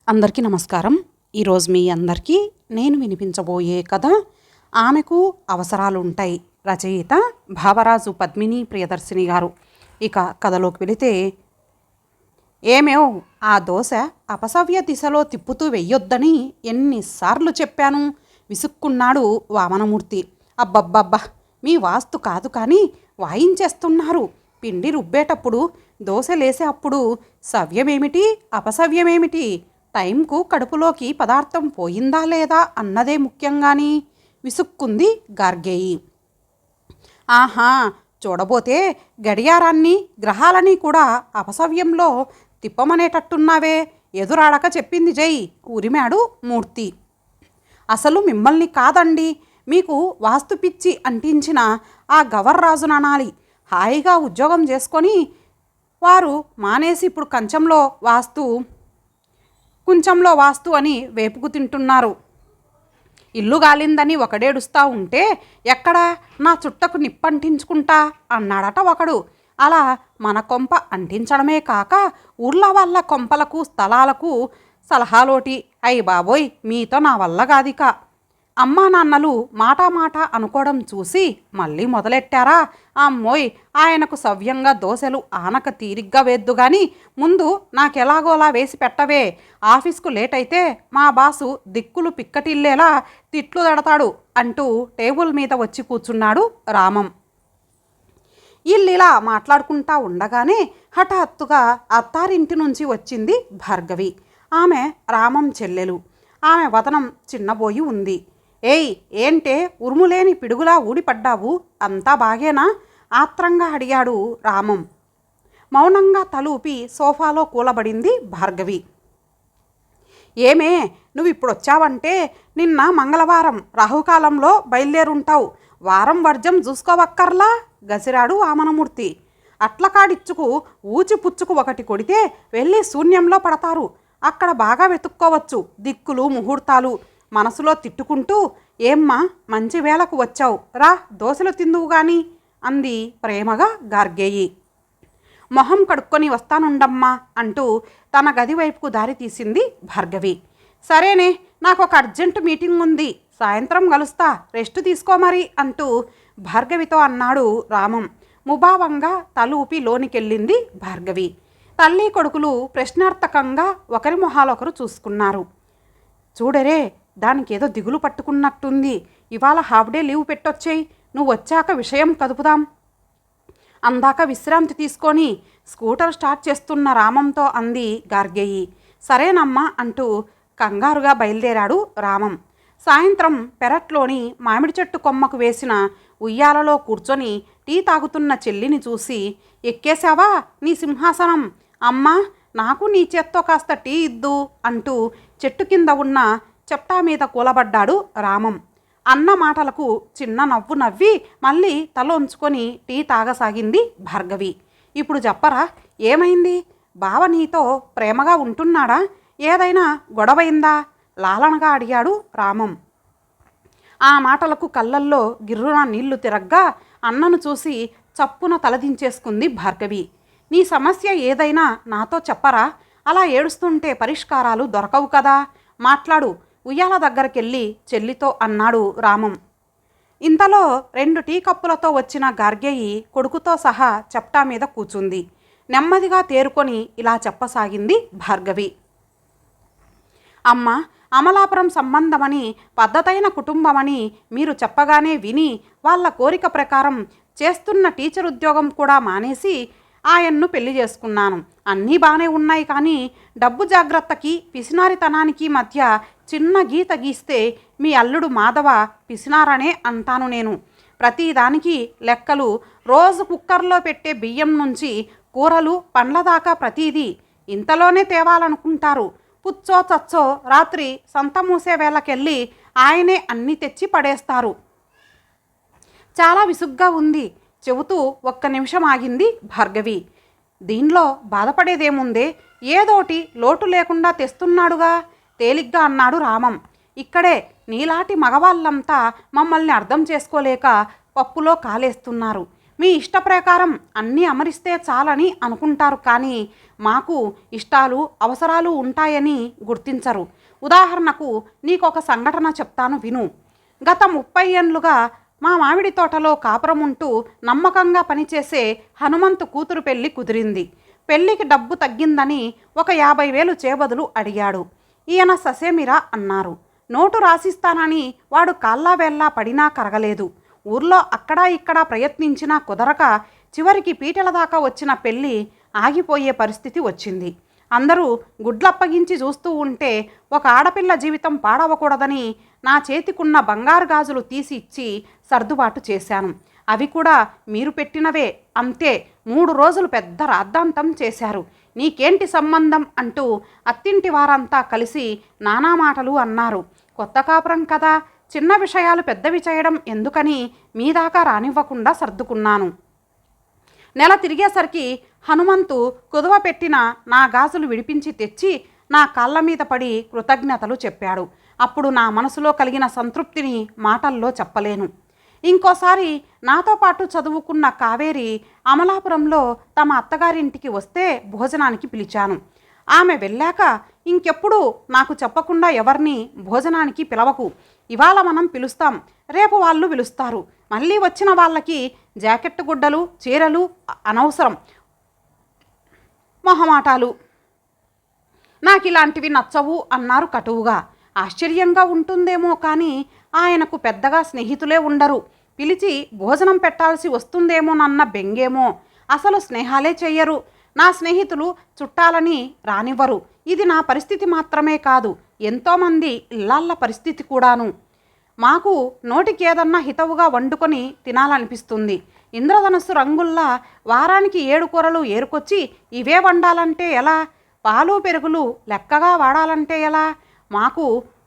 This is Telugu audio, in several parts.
అందరికీ నమస్కారం. ఈరోజు మీ అందరికీ నేను వినిపించబోయే కథ ఆమెకు అవసరాలు ఉంటాయి. రచయిత భావరాజు పద్మిని ప్రియదర్శిని గారు. ఇక కథలోకి వెళితే, ఏమేవ్ ఆ దోశ అపసవ్య దిశలో తిప్పుతూ వెయ్యొద్దని ఎన్నిసార్లు చెప్పాను, విసుక్కున్నాడు వామనమూర్తి. అబ్బబ్బబ్బా, మీ వాస్తు కాదు కానీ వాయించేస్తున్నారు. పిండి రుబ్బేటప్పుడు దోశలేసే అప్పుడు సవ్యమేమిటి అపసవ్యమేమిటి, టైంకు కడుపులోకి పదార్థం పోయిందా లేదా అన్నదే ముఖ్యంగాని విసుక్కుంది గార్గేయి. ఆహా, చూడబోతే గడియారాన్ని గ్రహాలని కూడా అపసవ్యంలో తిప్పమనేటట్టున్నావే, ఎదురాడక చెప్పింది జై, ఉరిమాడు మూర్తి. అసలు మిమ్మల్ని కాదండి, మీకు వాస్తు పిచ్చి అంటించిన ఆ గవర్రాజుననాలి. హాయిగా ఉద్యోగం చేసుకొని వారు మానేసి ఇప్పుడు కుంచంలో వాస్తు అని వేపుకు తింటున్నారు. ఇల్లు గాలిందని ఒకడేడుస్తూ ఉంటే ఎక్కడ నా చుట్టకు నిప్పంటించుకుంటా అన్నాడట ఒకడు. అలా మన కొంప అంటించడమే కాక ఊర్ల వాళ్ళ కొంపలకు స్థలాలకు సలహాలోటి. అయ్యి బాబోయ్, మీతో నా వల్ల గాదిక. అమ్మా నాన్నలు మాట అనుకోవడం చూసి మళ్ళీ మొదలెట్టారా? అమ్మోయ్, ఆయనకు సవ్యంగా దోశలు ఆనక తీరిగ్గా వేద్దు గాని ముందు నాకెలాగోలా వేసి పెట్టవే. ఆఫీస్కు లేట్ అయితే మా బాసు దిక్కులు పిక్కటిల్లేలా తిట్లు దడతాడు అంటూ టేబుల్ మీద వచ్చి కూర్చున్నాడు రామం. ఇల్లిలా మాట్లాడుకుంటా ఉండగానే హఠాత్తుగా అత్తారింటి నుంచి వచ్చింది భార్గవి. ఆమె రామం చెల్లెలు. ఆమె వదనం చిన్నబోయి ఉంది. ఏయ్, ఏంటే ఉరుములేని పిడుగులా ఊడిపడ్డావు, అంతా బాగేనా? ఆత్రంగా అడిగాడు రామం. మౌనంగా తలూపి సోఫాలో కూలబడింది భార్గవి. ఏమే, నువ్వు ఇప్పుడొచ్చావంటే నిన్న మంగళవారం రాహుకాలంలో బయలుదేరుంటావు. వారం వర్జం చూసుకోవక్కర్లా గసిరాడు వామనమూర్తి. అట్లకాడిచ్చుకు ఊచిపుచ్చుకు ఒకటి కొడితే వెళ్ళి శూన్యంలో పడతారు. అక్కడ బాగా వెతుక్కోవచ్చు దిక్కులు ముహూర్తాలు. మనసులో తిట్టుకుంటూ, ఏమ్మా మంచి వేళకు వచ్చావు, రా దోశలు తిందువు గాని అంది ప్రేమగా గార్గేయి. మొహం కడుక్కొని వస్తానుండమ్మా అంటూ తన గది వైపుకు దారి తీసింది భార్గవి. సరేనే, నాకు ఒక అర్జెంటు మీటింగ్ ఉంది, సాయంత్రం కలుస్తా, రెస్ట్ తీసుకోమరి అంటూ భార్గవితో అన్నాడు రామం. ముభావంగా తలూపి లోనికెళ్ళింది భార్గవి. తల్లి కొడుకులు ప్రశ్నార్థకంగా ఒకరి మొహాలొకరు చూసుకున్నారు. చూడరే, దానికేదో దిగులు పట్టుకున్నట్టుంది. ఇవాళ హాఫ్ డే లీవ్ పెట్టొచ్చేయి, నువ్వు వచ్చాక విషయం కదుపుదాం అందాక విశ్రాంతి తీసుకొని స్కూటర్ స్టార్ట్ చేస్తున్న రామంతో అంది గార్గేయి. సరేనమ్మా అంటూ కంగారుగా బయలుదేరాడు రామం. సాయంత్రం పెరట్లోని మామిడి చెట్టు కొమ్మకు వేసిన ఉయ్యాలలో కూర్చొని టీ తాగుతున్న చెల్లిని చూసి, ఎక్కేశావా నీ సింహాసనం? అమ్మా, నాకు నీ చేత్తో కాస్త టీ ఇద్దు అంటూ చెట్టు కింద ఉన్న చెప్టా మీద కూలబడ్డాడు రామం. అన్న మాటలకు చిన్న నవ్వు నవ్వి మళ్ళీ తల ఉంచుకొని టీ తాగసాగింది భార్గవి. ఇప్పుడు చెప్పరా, ఏమైంది? బావ నీతో ప్రేమగా ఉంటున్నాడా? ఏదైనా గొడవైందా? లాలనగా అడిగాడు రామం. ఆ మాటలకు కళ్ళల్లో గిర్రున నీళ్లు తిరగ్గా అన్నను చూసి చప్పున తలదించేసుకుంది భార్గవి. నీ సమస్య ఏదైనా నాతో చెప్పరా? అలా ఏడుస్తుంటే పరిష్కారాలు దొరకవు కదా, మాట్లాడు ఉయ్యాల దగ్గరకెళ్ళి చెల్లితో అన్నాడు రామం. ఇంతలో 2 టీ కప్పులతో వచ్చిన గార్గేయి కొడుకుతో సహా చెప్టా మీద కూచుంది. నెమ్మదిగా తేరుకొని ఇలా చెప్పసాగింది భార్గవి. అమ్మ, అమలాపురం సంబంధమని పద్ధతైన కుటుంబమని మీరు చెప్పగానే విని వాళ్ళ కోరిక ప్రకారం చేస్తున్న టీచర్ ఉద్యోగం కూడా మానేసి ఆయన్ను పెళ్లి చేసుకున్నాను. అన్నీ బాగానే ఉన్నాయి కానీ డబ్బు జాగ్రత్తకి పిసినారితనానికి మధ్య చిన్న గీత గీస్తే మీ అల్లుడు మాధవ పిసినారనే అంటాను నేను. ప్రతిదానికి లెక్కలు, రోజు కుక్కర్లో పెట్టే బియ్యం నుంచి కూరలు పండ్ల దాకా ప్రతీదీ ఇంతలోనే తేవాలనుకుంటారు. పుచ్చో చచ్చో రాత్రి సంత మూసే వేళకెళ్ళి ఆయనే అన్నీ తెచ్చి పడేస్తారు. చాలా విసుగ్గా ఉంది చెబుతూ ఒక్క నిమిషం ఆగింది భార్గవి. దీనిలో బాధపడేదేముందే, ఏదోటి లోటు లేకుండా తెస్తున్నాడుగా తేలిగ్గా అన్నాడు రామం. ఇక్కడే నీలాంటి మగవాళ్ళంతా మమ్మల్ని అర్థం చేసుకోలేక పప్పులో కాలేస్తున్నారు. మీ ఇష్ట ప్రకారం అన్నీ అమరిస్తే చాలని అనుకుంటారు కానీ మాకు ఇష్టాలు అవసరాలు ఉంటాయని గుర్తించరు. ఉదాహరణకు నీకొక సంఘటన చెప్తాను విను. గత 30 ఏళ్లుగా మా మామిడి తోటలో కాపురం ఉంటూ నమ్మకంగా పనిచేసే హనుమంతు కూతురు పెళ్లి కుదిరింది. పెళ్లికి డబ్బు తగ్గిందని ఒక 50,000 చేబదులు అడిగాడు. ఈయన ససేమిరా అన్నారు. నోటు రాసిస్తానని వాడు కాళ్ళా వేళ్ళా పడినా కరగలేదు. ఊర్లో అక్కడా ఇక్కడా ప్రయత్నించినా కుదరక చివరికి పీటల దాకా వచ్చిన పెళ్ళి ఆగిపోయే పరిస్థితి వచ్చింది. అందరూ గుడ్లప్పగించి చూస్తూ ఉంటే ఒక ఆడపిల్ల జీవితం పాడవకూడదని నా చేతికున్న బంగారు గాజులు తీసి ఇచ్చి సర్దుబాటు చేశాను. అవి కూడా మీరు పెట్టినవే. అంతే. 3 రోజులు పెద్ద రాద్ధాంతం చేశారు. నీకేంటి సంబంధం అంటూ అత్తింటి వారంతా కలిసి నానా మాటలు అన్నారు. కొత్త కాపురం కదా, చిన్న విషయాలు పెద్దవి చేయడం ఎందుకని మీ దాకా రానివ్వకుండా సర్దుకున్నాను. నెల తిరిగేసరికి హనుమంతు కుదువ పెట్టిన నా గాజులు విడిపించి తెచ్చి నా కాళ్ళ మీద పడి కృతజ్ఞతలు చెప్పాడు. అప్పుడు నా మనసులో కలిగిన సంతృప్తిని మాటల్లో చెప్పలేను. ఇంకోసారి నాతో పాటు చదువుకున్న కావేరి అమలాపురంలో తమ అత్తగారింటికి వస్తే భోజనానికి పిలిచాను. ఆమె వెళ్ళాక ఇంకెప్పుడు నాకు చెప్పకుండా ఎవరిని భోజనానికి పిలవకు. ఇవాళ మనం పిలుస్తాం, రేపు వాళ్ళు పిలుస్తారు. మళ్ళీ వచ్చిన వాళ్ళకి జాకెట్ గుడ్డలు చీరలు అనవసరం, మొహమాటాలు. నాకు ఇలాంటివి నచ్చవు అన్నారు కటువుగా. ఆశ్చర్యంగా ఉంటుందేమో కానీ ఆయనకు పెద్దగా స్నేహితులే ఉండరు. పిలిచి భోజనం పెట్టాల్సి వస్తుందేమోనన్న బెంగేమో. అసలు స్నేహాలే చెయ్యరు. నా స్నేహితులు చుట్టాలని రానివ్వరు. ఇది నా పరిస్థితి మాత్రమే కాదు, ఎంతోమంది ఇళ్ళాళ్ళ పరిస్థితి కూడాను. మాకు నోటికి ఏదన్నా హితవుగా వండుకొని తినాలనిపిస్తుంది. ఇంద్రధనస్సు రంగుల్లా వారానికి 7 కూరలు ఏరుకొచ్చి ఇవే వండాలంటే ఎలా? పాలు పెరుగులు లెక్కగా వాడాలంటే ఎలా? మాకు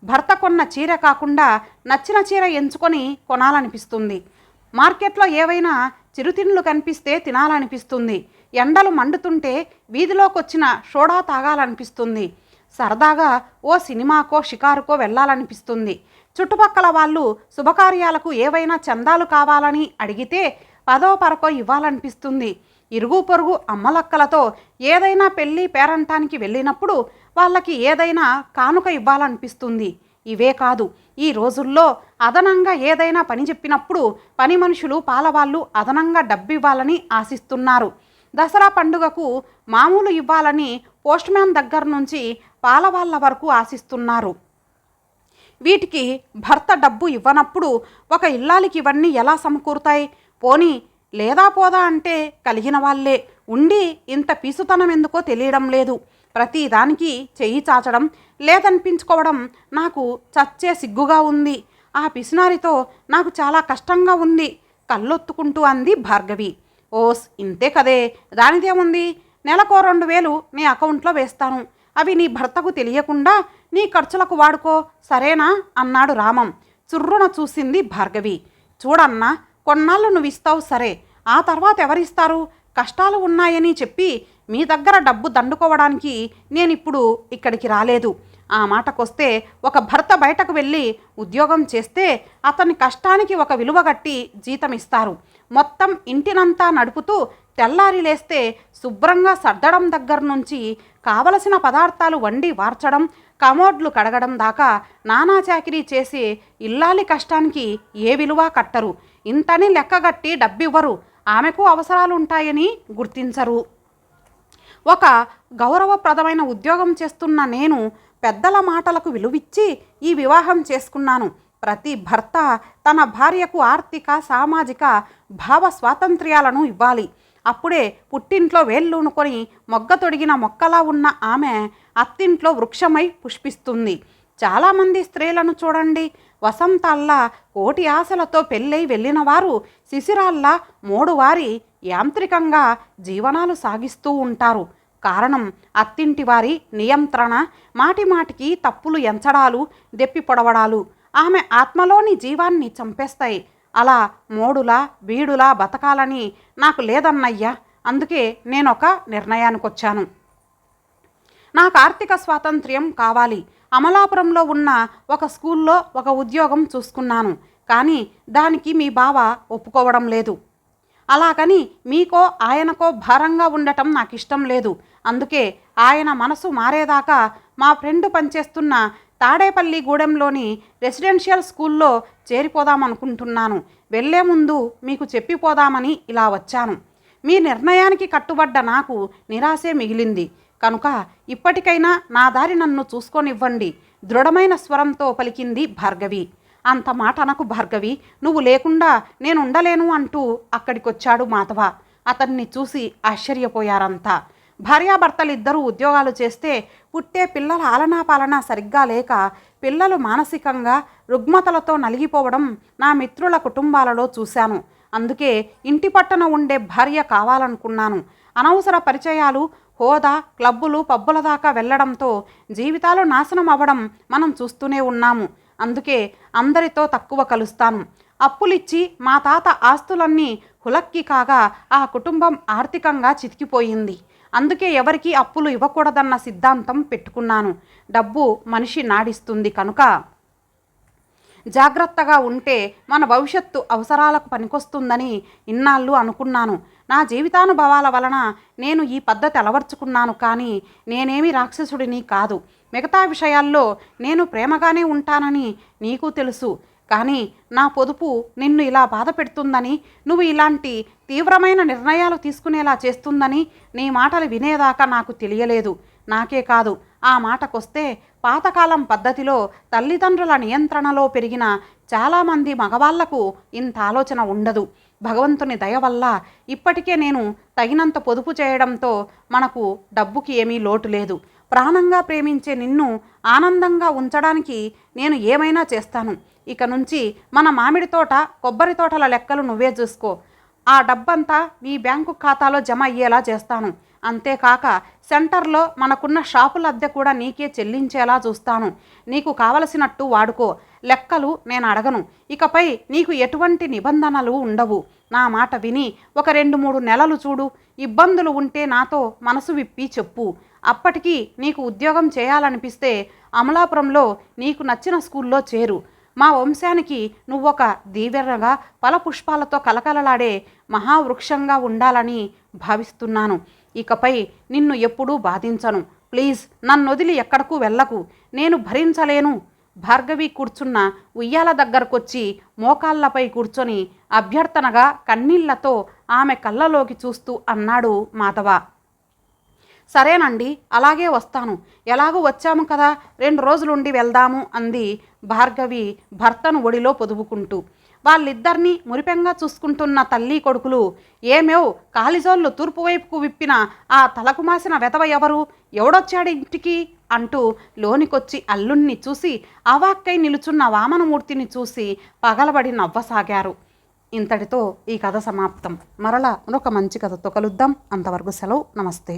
భర్త కొన్న చీర కాకుండా నచ్చిన చీర ఎంచుకొని కొనాలనిపిస్తుంది. మార్కెట్లో ఏవైనా చిరుతిండ్లు కనిపిస్తే తినాలనిపిస్తుంది. ఎండలు మండుతుంటే వీధిలోకొచ్చిన సోడా తాగాలనిపిస్తుంది. సరదాగా ఓ సినిమాకో షికారుకో వెళ్ళాలనిపిస్తుంది. చుట్టుపక్కల వాళ్ళు శుభకార్యాలకు ఏవైనా చందాలు కావాలని అడిగితే 10వ 12 ఇవ్వాలనిపిస్తుంది. ఇరుగు పొరుగు అమ్మలక్కలతో ఏదైనా పెళ్ళి పేరంటానికి వెళ్ళినప్పుడు వాళ్ళకి ఏదైనా కానుక ఇవ్వాలనిపిస్తుంది. ఇవే కాదు, ఈ రోజుల్లో అదనంగా ఏదైనా పని చెప్పినప్పుడు పని మనుషులు పాలవాళ్ళు అదనంగా డబ్బు ఇవ్వాలని ఆశిస్తున్నారు. దసరా పండుగకు మామూలు ఇవ్వాలని పోస్ట్మ్యాన్ దగ్గర నుంచి పాలవాళ్ళ వరకు ఆశిస్తున్నారు. వీటికి భర్త డబ్బు ఇవ్వనప్పుడు ఒక ఇల్లాలికి ఇవన్నీ ఎలా సమకూరుతాయి? పోనీ లేదా పోదా అంటే కలిగిన వాళ్ళే ఉండి ఇంత పీసుతనం ఎందుకో తెలియడం లేదు. ప్రతి దానికి చెయ్యి చాచడం లేదనిపించుకోవడం నాకు చచ్చే సిగ్గుగా ఉంది. ఆ పిసినారితో నాకు చాలా కష్టంగా ఉంది కళ్ళొత్తుకుంటూ అంది భార్గవి. ఓస్, ఇంతే కదే, దానిదేముంది? నెలకో 2,000 నీ అకౌంట్లో వేస్తాను. అవి నీ భర్తకు తెలియకుండా నీ ఖర్చులకు వాడుకో, సరేనా అన్నాడు రామం. చుర్రున చూసింది భార్గవి. చూడన్నా, కొన్నాళ్ళు నువ్వు ఇస్తావు సరే, ఆ తర్వాత ఎవరిస్తారు? కష్టాలు ఉన్నాయని చెప్పి మీ దగ్గర డబ్బు దండుకోవడానికి నేనిప్పుడు ఇక్కడికి రాలేదు. ఆ మాటకొస్తే ఒక భర్త బయటకు వెళ్ళి ఉద్యోగం చేస్తే అతని కష్టానికి ఒక విలువ కట్టి జీతం ఇస్తారు. మొత్తం ఇంటినంతా నడుపుతూ తెల్లారి లేస్తే శుభ్రంగా సర్దడం దగ్గర నుంచి కావలసిన పదార్థాలు వండి వార్చడం, కమోడ్లు కడగడం దాకా నానా చాకిరీ చేసి ఇల్లాలి కష్టానికి ఏ విలువ కట్టరు. ఇంతని లెక్కగట్టి డబ్బివ్వరు. ఆమెకు అవసరాలుంటాయని గుర్తించరు. ఒక గౌరవప్రదమైన ఉద్యోగం చేస్తున్న నేను పెద్దల మాటలకు విలువిచ్చి ఈ వివాహం చేసుకున్నాను. ప్రతి భర్త తన భార్యకు ఆర్థిక సామాజిక భావ స్వాతంత్ర్యాలను ఇవ్వాలి. అప్పుడే పుట్టింట్లో వేళ్ళూనుకొని మొగ్గ తొడిగిన మొక్కలా ఉన్న ఆమె అత్తింట్లో వృక్షమై పుష్పిస్తుంది. చాలామంది స్త్రీలను చూడండి, వసంతాల్లా కోటి ఆశలతో పెళ్ళై వెళ్ళిన వారు శిశిరాల్లా మోడువారి యాంత్రికంగా జీవనాలు సాగిస్తూ ఉంటారు. కారణం అత్తింటి వారి నియంత్రణ, మాటిమాటికి తప్పులు ఎంచడాలు, దెప్పి పొడవడాలు ఆమె ఆత్మలోని జీవాన్ని చంపేస్తాయి. అలా మోడులా బీడులా బతకాలని నాకు లేదన్నయ్యా. అందుకే నేనొక నిర్ణయానికొచ్చాను. నాకు ఆర్థిక స్వాతంత్ర్యం కావాలి. అమలాపురంలో ఉన్న ఒక స్కూల్లో ఒక ఉద్యోగం చూసుకున్నాను. కానీ దానికి మీ బావ ఒప్పుకోవడం లేదు. అలాగని మీకో ఆయనకో భారంగా ఉండటం నాకు ఇష్టం లేదు. అందుకే ఆయన మనసు మారేదాకా మా ఫ్రెండ్ పనిచేస్తున్న తాడేపల్లి గూడెంలోని రెసిడెన్షియల్ స్కూల్లో చేరిపోదామనుకుంటున్నాను. వెళ్లే ముందు మీకు చెప్పిపోదామని ఇలా వచ్చాను. మీ నిర్ణయానికి కట్టుబడ్డ నాకు నిరాశే మిగిలింది కనుక ఇప్పటికైనా నా దారి నన్ను చూసుకోనివ్వండి, దృఢమైన స్వరంతో పలికింది భార్గవి. అంత మాట అనకు భార్గవి, నువ్వు లేకుండా నేనుండలేను అంటూ అక్కడికొచ్చాడు మాధవ. అతన్ని చూసి ఆశ్చర్యపోయారంతా. భార్యాభర్తలిద్దరూ ఉద్యోగాలు చేస్తే పుట్టే పిల్లల ఆలనాపాలన సరిగ్గా లేక పిల్లలు మానసికంగా రుగ్మతలతో నలిగిపోవడం నా మిత్రుల కుటుంబాలలో చూశాను. అందుకే ఇంటి పట్టున ఉండే భార్య కావాలనుకున్నాను. అనవసర పరిచయాలు, హోదా, క్లబ్బులు, పబ్బుల దాకా వెళ్లడంతో జీవితాలు నాశనం అవ్వడం మనం చూస్తూనే ఉన్నాము. అందుకే అందరితో తక్కువ కలుస్తాను. అప్పులిచ్చి మా తాత ఆస్తులన్నీ హులక్కి కాగా ఆ కుటుంబం ఆర్థికంగా చితికిపోయింది. అందుకే ఎవరికీ అప్పులు ఇవ్వకూడదన్న సిద్ధాంతం పెట్టుకున్నాను. డబ్బు మనిషి నాడిస్తుంది కనుక జాగ్రత్తగా ఉంటే మన భవిష్యత్తు అవసరాలకు పనికొస్తుందని ఇన్నాళ్ళు అనుకున్నాను. నా జీవితానుభవాల వలన నేను ఈ పద్ధతి అలవర్చుకున్నాను. కానీ నేనేమి రాక్షసుడిని కాదు. మిగతా విషయాల్లో నేను ప్రేమగానే ఉంటానని నీకు తెలుసు. కానీ నా పొదుపు నిన్ను ఇలా బాధ పెడుతుందని, నువ్వు ఇలాంటి తీవ్రమైన నిర్ణయాలు తీసుకునేలా చేస్తుందని నీ మాటలు వినేదాకా నాకు తెలియలేదు. నాకే కాదు, ఆ మాటకొస్తే పాతకాలం పద్ధతిలో తల్లిదండ్రుల నియంత్రణలో పెరిగిన చాలామంది మగవాళ్లకు ఇంత ఆలోచన ఉండదు. భగవంతుని దయ వల్ల ఇప్పటికే నేను తగినంత పొదుపు చేయడంతో మనకు డబ్బుకి ఏమీ లోటు లేదు. ప్రాణంగా ప్రేమించే నిన్ను ఆనందంగా ఉంచడానికి నేను ఏమైనా చేస్తాను. ఇక నుంచి మన మామిడి తోట, కొబ్బరి తోటల లెక్కలు నువ్వే చూసుకో. ఆ డబ్బంతా నీ బ్యాంకు ఖాతాలో జమ అయ్యేలా చేస్తాను. అంతేకాక సెంటర్లో మనకున్న షాపుల అద్దె కూడా నీకే చెల్లించేలా చూస్తాను. నీకు కావలసినట్టు వాడుకో. లెక్కలు నేను అడగను. ఇకపై నీకు ఎటువంటి నిబంధనలు ఉండవు. నా మాట విని ఒక 2-3 నెలలు చూడు. ఇబ్బందులు ఉంటే నాతో మనసు విప్పి చెప్పు. అప్పటికి నీకు ఉద్యోగం చేయాలనిపిస్తే అమలాపురంలో నీకు నచ్చిన స్కూల్లో చేరు. మా వంశానికి నువ్వొక దీవెనగా ఫలపుష్పాలతో కలకలలాడే మహావృక్షంగా ఉండాలని భావిస్తున్నాను. ఇకపై నిన్ను ఎప్పుడూ బాధించను. ప్లీజ్ నన్నొదిలి ఎక్కడకు వెళ్ళకు. నేను భరించలేను. భార్గవి కూర్చున్న ఉయ్యాల దగ్గరకొచ్చి మోకాళ్లపై కూర్చొని అభ్యర్థనగా కన్నీళ్లతో ఆమె కళ్ళలోకి చూస్తూ అన్నాడు మాధవ. సరేనండి, అలాగే వస్తాను. ఎలాగూ వచ్చాము కదా, 2 రోజులుండి వెళ్దాము అంది భార్గవి భర్తను ఒడిలో పొదుపుకుంటూ. వాళ్ళిద్దరినీ మురిపెంగా చూసుకుంటున్న తల్లి కొడుకులు, ఏమేవ్ కాలిజోళ్ళు తూర్పు వైపుకు విప్పిన ఆ తలకుమాసిన వెధవ ఎవరు, ఎవడొచ్చాడు ఇంటికి అంటూ లోనికొచ్చి అల్లుణ్ణి చూసి అవాక్కై నిలుచున్న వామనమూర్తిని చూసి పగలబడి నవ్వసాగారు. ఇంతటితో ఈ కథ సమాప్తం. మరలా మరొక మంచి కథతో కలుద్దాం. అంతవరకు సెలవు. నమస్తే.